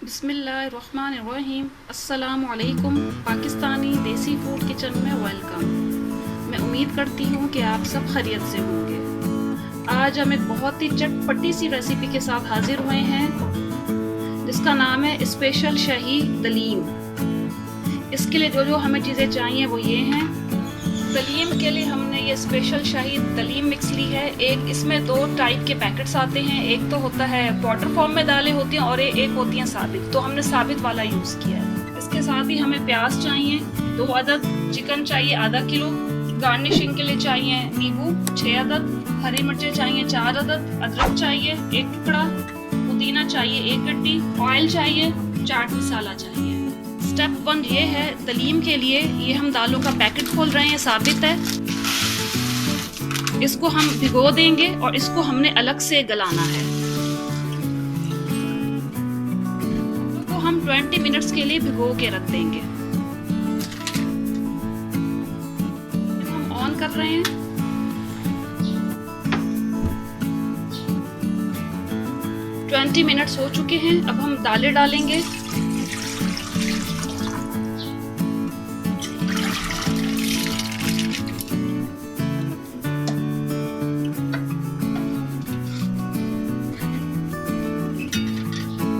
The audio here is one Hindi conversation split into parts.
बिस्मिल्लाहिर्रहमानिर्रहीम। अस्सलाम वालेकुम। पाकिस्तानी देसी फूड किचन में वेलकम। मैं उम्मीद करती हूँ कि आप सब खैरियत से होंगे। आज हम एक बहुत ही चटपटी सी रेसिपी के साथ हाजिर हुए हैं जिसका नाम है स्पेशल शाही दलीम। इसके लिए जो हमें चीज़ें चाहिए वो ये हैं। दलीम के लिए हमने ये स्पेशल शाही दलीम मिक्स ली है। एक इसमें 2 टाइप के पैकेट्स आते हैं। एक तो होता है पाउडर फॉर्म में दालें होती हैं और एक होती हैं साबित। तो हमने साबित वाला यूज़ किया है। इसके साथ ही हमें प्याज चाहिए 2 अदद, चिकन चाहिए आधा किलो, गार्निशिंग के लिए चाहिए नींबू 6 अदद, हरी मिर्चें चाहिए 4 अदद, अदरक चाहिए 1 टुकड़ा, पुदीना चाहिए 1 गड्डी, ऑयल चाहिए, चाट मसाला चाहिए। स्टेप 1 ये है दलीम के लिए। ये हम दालों का पैकेट खोल रहे हैं, साबित है। इसको हम भिगो देंगे और इसको हमने अलग से गलाना है। तो हम 20 मिनट्स के लिए भिगो के रख देंगे। हम ऑन कर रहे हैं। ट्वेंटी मिनट्स हो चुके हैं। अब हम दालें डालेंगे।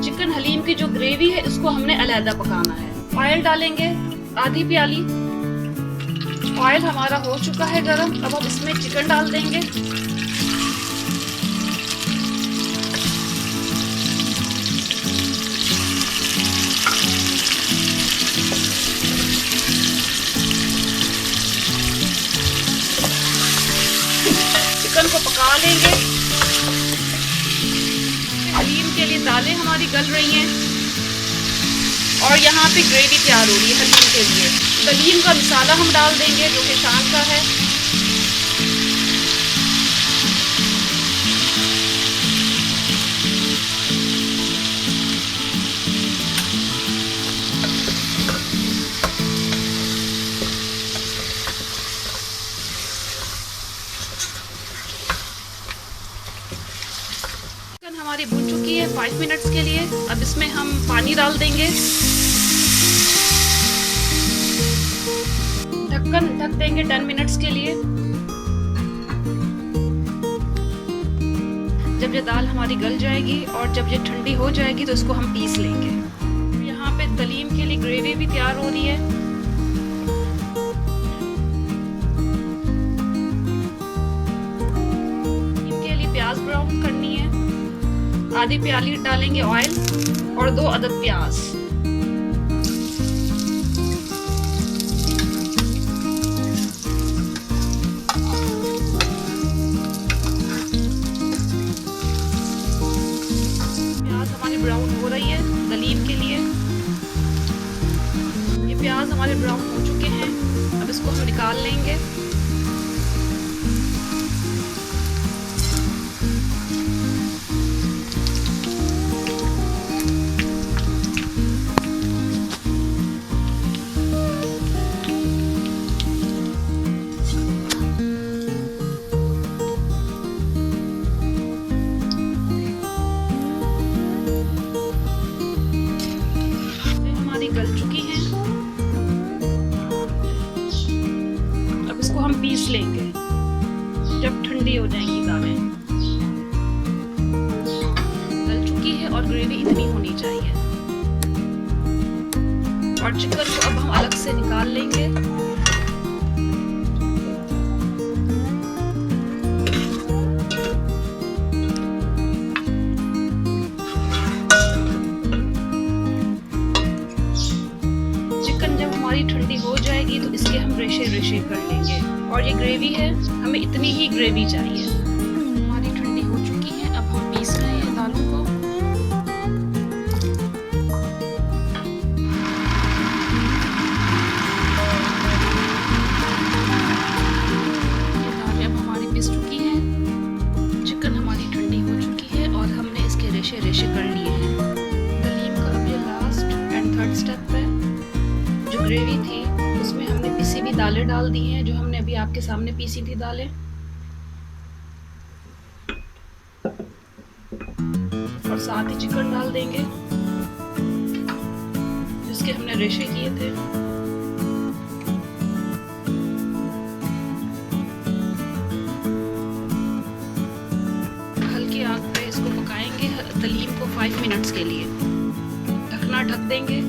चिकन हलीम की जो ग्रेवी है इसको हमने अलहदा पकाना है। ऑयल डालेंगे आधी प्याली। ऑयल हमारा हो चुका है गरम। अब हम इसमें चिकन डाल देंगे। चिकन को पका लेंगे। हलीम के लिए दालें हमारी गल रही हैं और यहाँ पे ग्रेवी तैयार हो रही है हलीम के लिए। दलीम का मसाला हम डाल देंगे जो कि शान का है। हमारी भून चुकी है 5 मिनट्स के लिए। अब इसमें हम पानी डाल देंगे। ढक्कन ढक देंगे 10 मिनट्स के लिए। जब ये दाल हमारी गल जाएगी और जब ये ठंडी हो जाएगी तो इसको हम पीस लेंगे। यहाँ पे दलीम के लिए ग्रेवी भी तैयार हो रही है। इनके लिए प्याज ब्राउन करनी है। आधी प्याली डालेंगे ऑयल और 2 अदद प्याज। प्याज हमारी ब्राउन हो रही है दलीम के लिए। ये प्याज हमारे ब्राउन हो चुके हैं। अब इसको हम निकाल लेंगे। गल चुकी हैं। अब इसको हम पीस लेंगे जब ठंडी हो जाएंगी दालें। गल चुकी है और ग्रेवी इतनी होनी चाहिए। और चिकन को अब हम अलग से निकाल लेंगे। हमारी ठंडी हो जाएगी तो इसके हम रेशे रेशे कर लेंगे। और ये ग्रेवी है, हमें इतनी ही ग्रेवी चाहिए। हमारी ठंडी हो चुकी है। अब हम पीस रहे हैं दालों को। ये दालें अब हमारी पीस चुकी हैं। चिकन हमारी ठंडी हो चुकी है और हमने इसके रेशे रेशे कर लिए हैं। दलीम का अब ये लास्ट एंड थर्ड स्टेप है। ग्रेवी थी उसमें हमने पिसी हुई दालें डाल दी हैं, जो हमने अभी आपके सामने पीसी थी दालें। और साथ ही चिकन डाल देंगे। इसके हमने रेशे किए थे। हल्की आग पे इसको पकाएंगे हलीम को 5 मिनट्स के लिए। ढकना ढक देंगे।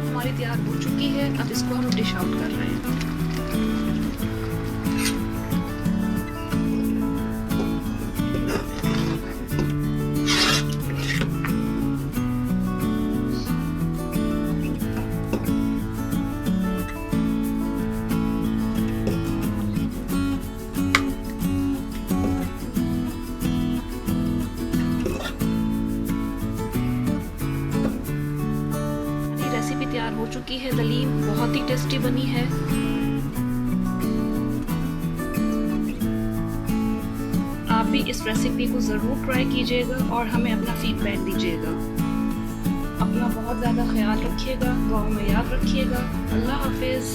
हमारी तैयार हो चुकी है। अब इसको हम डिश आउट कर रहे हैं। रेसिपी तैयार हो चुकी है। हलीम बहुत ही टेस्टी बनी है। आप भी इस रेसिपी को ज़रूर ट्राई कीजिएगा और हमें अपना फीडबैक दीजिएगा। अपना बहुत ज़्यादा ख्याल रखिएगा। दुआओं में याद रखिएगा। अल्लाह हाफिज़।